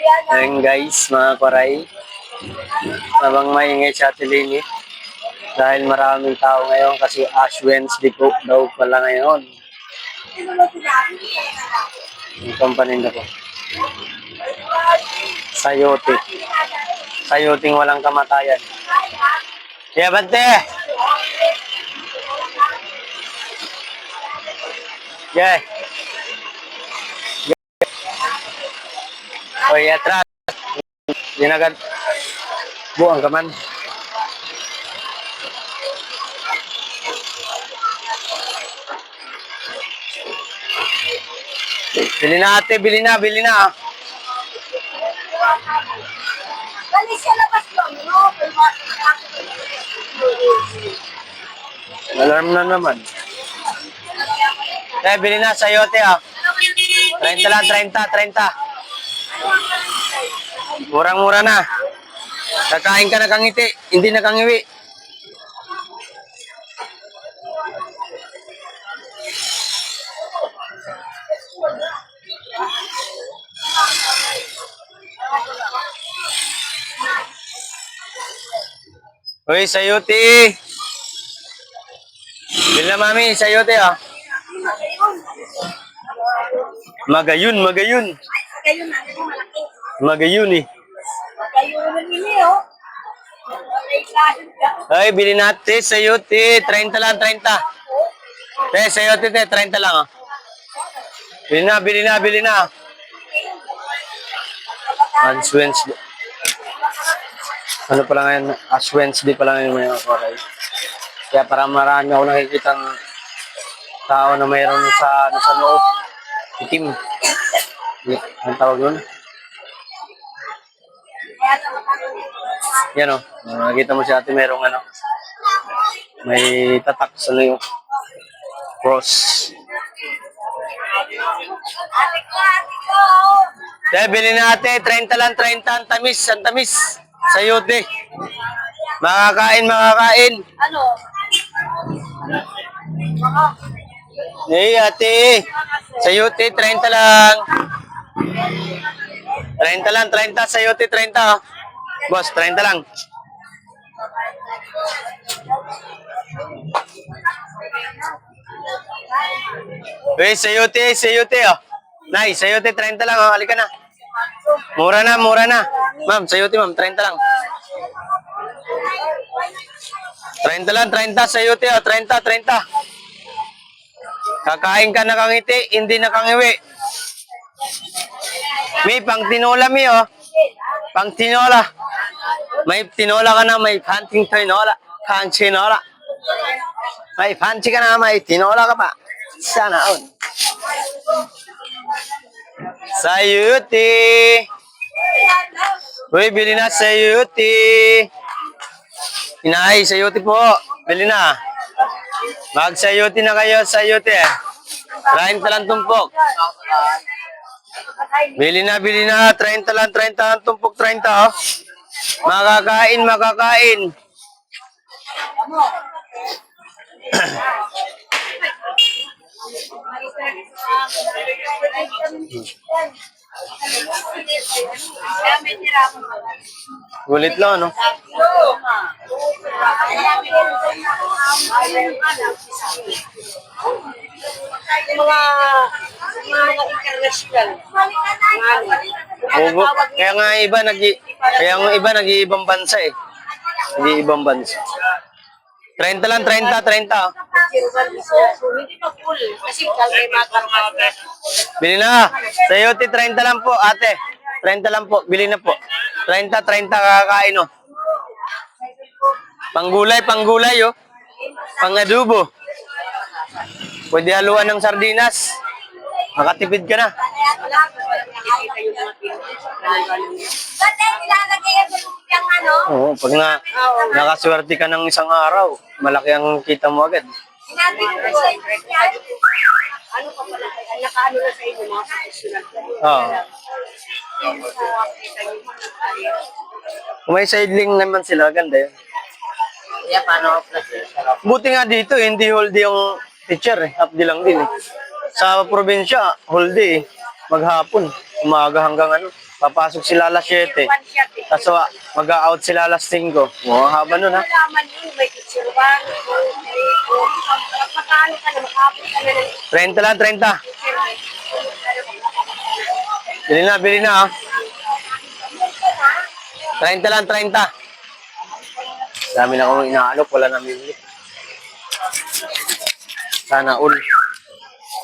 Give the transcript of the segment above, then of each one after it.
Ayun guys, mga koray, habang maingay sa Atilini dahil maraming tao ngayon kasi Ash Wednesday po daw pala ngayon. Yung pampaninda ko. Sayote. Sayoting walang kamatayan. Kaya bante! Yeah. O atras. Ginagad. Buang ka man. Bili na ate, bili na, bili na. Alarm na naman. Eh, bili na sayote ah. 30 lang, 30. Murang-mura na. Kakain ka nakangiti, hindi nakangiwi. Uy, sayote. Bili na mami, sayote ah. Magayun, magayun. Magayun eh. Ay, bili natin sayote. 30 lang, 30. Sayote, 30 lang ah. Bili na, bili na, bili na. Ash Wednesday. Ano pala ngayon? Ash Wednesday pala ngayon mga koray. Kaya para marami ako nakikita ng tao na mayroon sa noo. Itim. Ang tawag nun? Yan o. Nakikita mo si ate mayroong ano. May tatak sa yung cross. Kaya bilhin natin, 30 lang, 30 ang tamis, sayote. Makakain. Ano? Hey ate, sayote, 30 lang. 30 lang, 30, sayote, 30. Oh. Boss, 30 lang. Hey, sayote, oh. Nice, sayote, 30 lang, oh. Halika na. Mura na. Ma'am, sayote, ma'am, 30 lang. 30 lang, 30, sayote, oh. 30. Kakain ka nakangiti, hindi nakangiwi. May pang tinola, mi, oh. Pang tinola. May tinola ka na, may panting tinola. Pang tinola. May panty ka na, may tinola ka pa. Sana, oh. Sayote. Uy, bili na sayote. Inay, sayote po. Bili na. Mag-sayote na kayo, sayote. 30 lang tumpok. Bili na. 30 lang, 30 ang tumpok, 30. Oh. Makakain. Gulit lang, ano? Mga international. Kaya nga iba nag-iibang bansa eh. Nag-iibang bansa. 30 lang, 30. Hindi pa full. Kasi may matarmat. Bili na. Sayote, 30 lang po, ate. 30 lang po. Bili na po. 30 kakain, oh. Panggulay, oh. Pang-adobo. Pwede haluan ng sardinas. Makatipid ka na. Oo, pag nakaswerte ka ng isang araw, malaki ang kita mo agad. Ano pa pala? Nakaano na sa inyo mga professional. Oo. Kung may sideling naman sila, ganda yun. Yeah, paano? Buti nga dito, hindi whole day yung teacher eh. Half day lang din eh. Sa probinsya, whole day eh. Maghapon, umaga hanggang ano. Papasok sila alas 7. Kaso mag-out sila alas 5. Oh, haba nun ha. Malaman yun, may picture ba? Magkano ka na, makapit ka na ng 30 lang, 30. Bili na ha. 30 lang, 30. Dami na akong inaalok, wala na bibili. Sana all.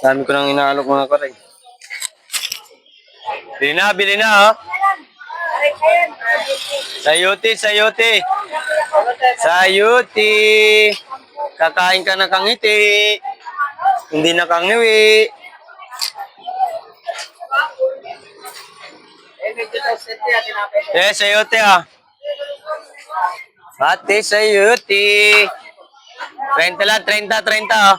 Dami ko nang inaalok mga karay. Bili na ha. Sayuti. Kakain ka na kang ngiti. Hindi na kang niwi. Sayuti ah. Ate, sayuti. 30 lang, 30 ah.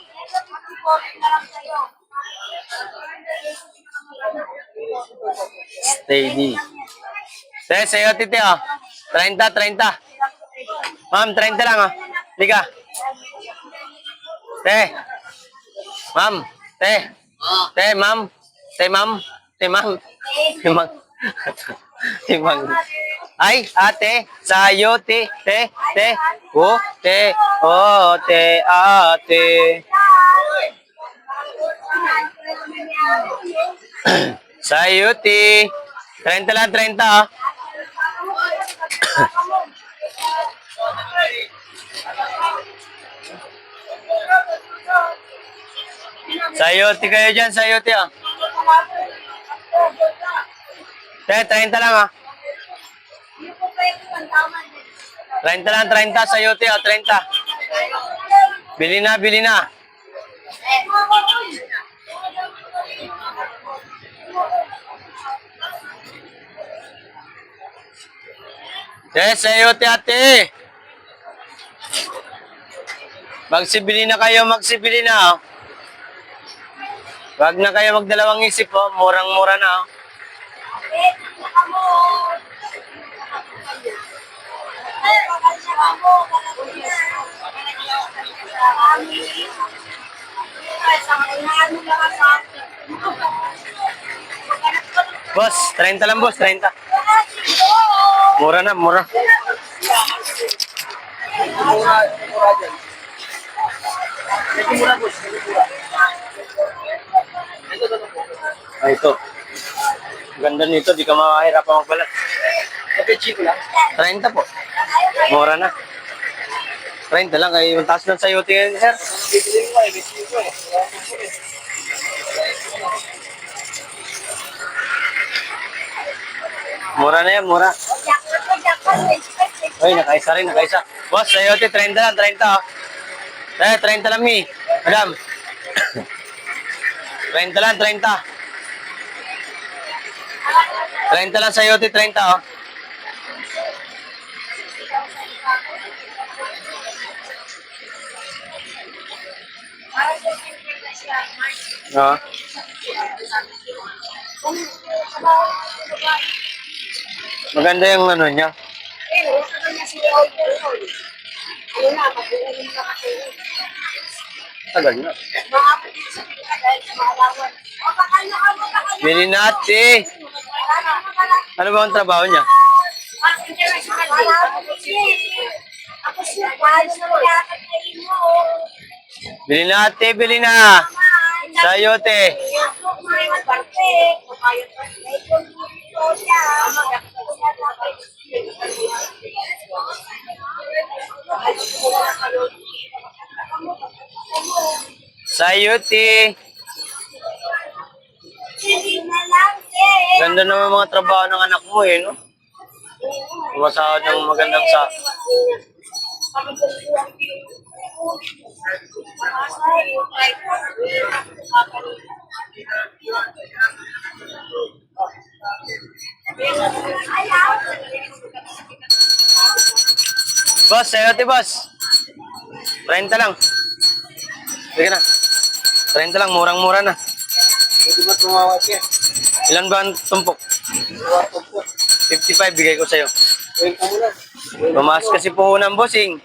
Steady. Sayuti te ah. 30. Ma'am, 30 lang ah. Liga. Ma'am. Ma'am. Ay, ate, sayote, ate. Sayuti. 30 lang, 30 ah. Sayote kayo dyan, sayote ah. 30 lang ah. 30 lang, 30 sayote ah, 30. Bili na. Sayote ate. Magsibili na kayo, ah. Wag na kayo magdalawang isip oh, murang-mura na oh. Boss, 30 lang boss, 30. Mura na, mura. Ay, ito. Ganda nito, di ka makahirapan magbalat. 30 po. Mura na. 30 lang, ay yung taas ng sayote ngayon, sir. Mura na yan, mura. Ay, nakaisa. Boss, sayote, 30 lang, 30 oh. 30 lang, mi. Madam. 30 lang, 30. 30 lang sayote, 30 oh. Oo. Maganda yung ano niya. Tagal na. Bili natin. Ano ba ang trabaho niya? Bili na. Sayote. Sayote. Ganda naman mga trabaho ng anak mo eh, no? Umasahod ng magandang sa... Boss, sayote boss. 30 lang. Sige na. 30 lang, murang-mura na. Hindi ba tumawa siya? Ilan ba ang tumpok? 55 bigay ko sa'yo. Wait ka muna. Tumaas kasi puhunan, bossing.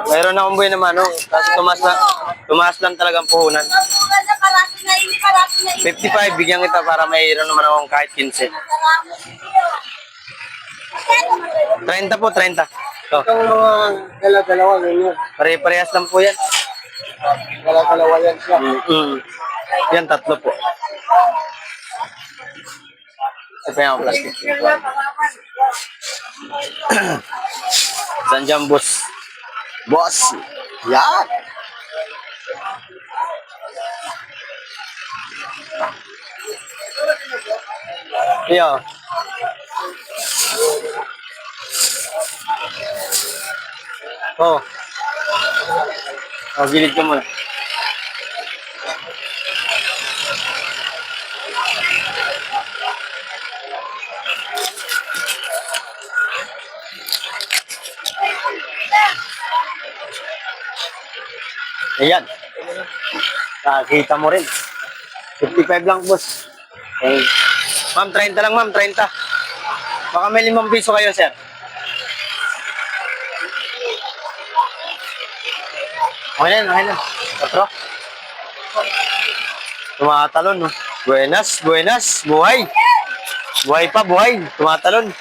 Mayroon akong buhay naman, no? Kasi tumaas lang talagang puhunan. 55, bigyan kita para mayroon naman akong kahit 15. 30 po, 30. So, Itong mga dala-dalawa yun. pare-parehas lang po yan. Dala-dalawa yan siya. Yan, tatlo po. Ito pa yung plastic. Saan dyan, boss? Boss! Yan! Iyo. Oh. Oh, gilid ka muna. Ayan. Nakakita mo rin. 55 lang, boss. Okay. Ma'am, 30 lang, ma'am. 30. Baka may 5 piso kayo, sir. Okay na, okay na. 4. Tumatalon, no? Buenas, buenas. Buhay. Buhay pa, buhay. Tumatalon.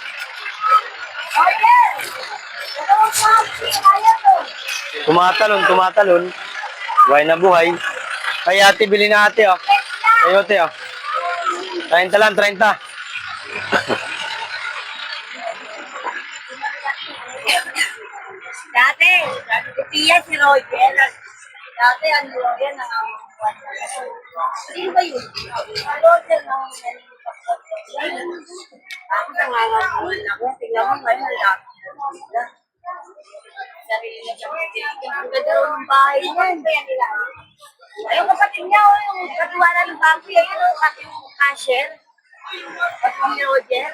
Tumatalon, tumatalon. Buhay na buhay. Kaya ate, bili na ate, oh. Kayo, ate, oh. 30 lang, 30. Dati, si Pia, si Roger. Dati, ano yan, sino ba yun? Roger, ako nangangamulan ako. Tingnan mo ngayon, ang laki. Sarili na siyang ang ganda ng bahay niya. Ayun, kapatid niya, yung katuwara ng bangko, yun, yung kapatid ng cashier. Kapatid ni Roger.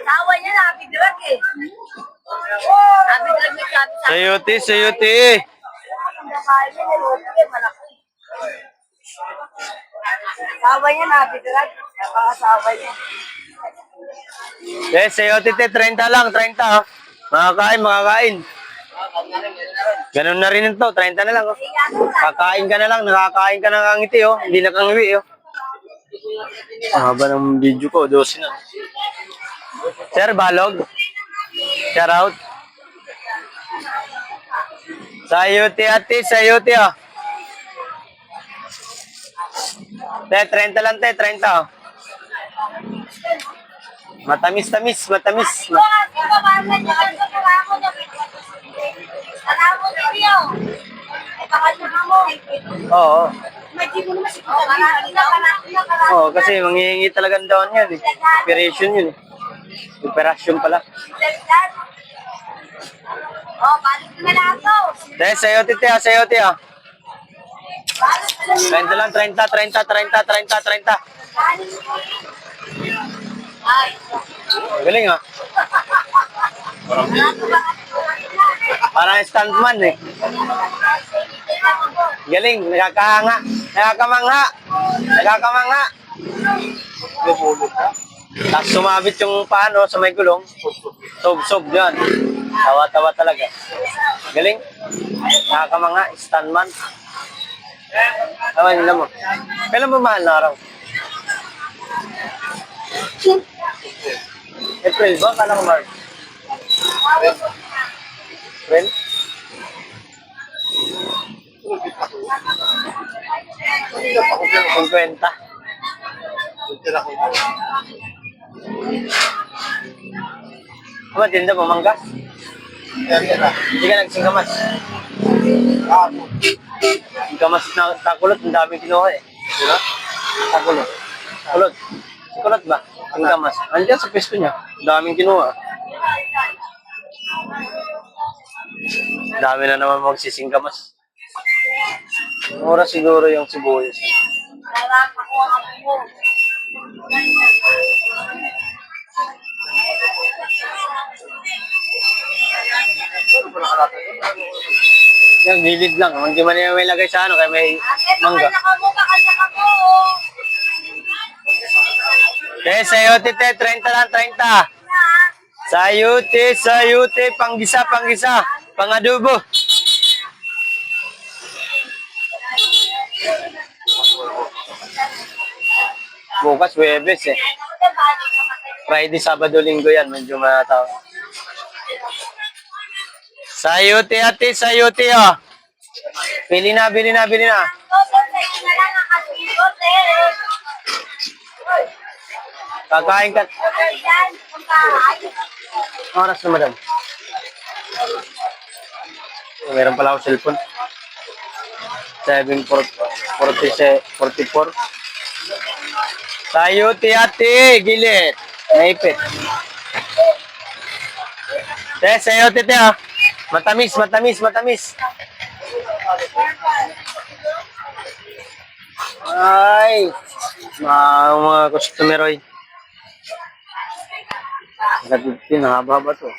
Tawa niya, happy drug eh. Happy drug yung sabi sa Sayuti, sayuti. ang bahay niya, ni Roger, eh, malaki. Tawa niya, happy drug. Napakasawa niya. Yes, sayuti, 30 lang, 30, oh. Makakain, makakain. Ganun na rin ito, 30 na lang, oh. Kakain ka na lang, nakakain ka na kangiti, oh. Hindi na kangiwi, oh. Ang haba ng video ko, 12 na. Sir, balog. Shout out. Sayuti, ate, sayuti, oh. 30 lang, 30, oh. Matamis-tamis, matamis. Oo. Oo, kasi manghihingi talagang doon yan eh. Operation yun eh. Operasyon pala. Oh, balik na lang to. Dahil sa'yo, titi ah, sa'yo, titi ah. 30 lang, 30, 30, 30, 30, 30. Ay. Galing ah. Parang stuntman eh. Galing, nakakahanga. Nakakamangha. Nakakamangha. Tapos sumabit yung paano sa may gulong. Sob-sob yan. Tawa-tawa talaga. Galing. Nakakamangha. Stuntman. Tawa nila mo. Kailan ba mahal na araw? April ba? Kala ko March. April? Kwenta. Ano tinda mo, manggas? Hindi ka nagsingkamas. Singkamas na takulot, ang daming kinuha eh. Diba? Takulot. Kulot. Kulot ba? Singkamas. Andiyan sa pesto niya. Ang daming kinuha. Dami na naman magsisingkamas. Mura siguro yung sibuyas. Yung gilid lang. Hindi man yung may lagay sa ano, kaya may mangga. Sayuti, 30 lang, 30. Sayuti, sayuti, panggisa, panggisa. Pangadubo. bukas, Webes eh. Friday, Sabado, Linggo yan. Medyo matao. Sayuti ate, sayuti oh. Bili na, bili na, bili na. Kakain ka. Oras na madam. Meron pala ako cellphone. 7:44. Sayuti ate, gilid. Naipit. Sayuti te oh. Matamis, matamis, matamis. Ay, mga customer oy. Nagagupin, haba-haba to.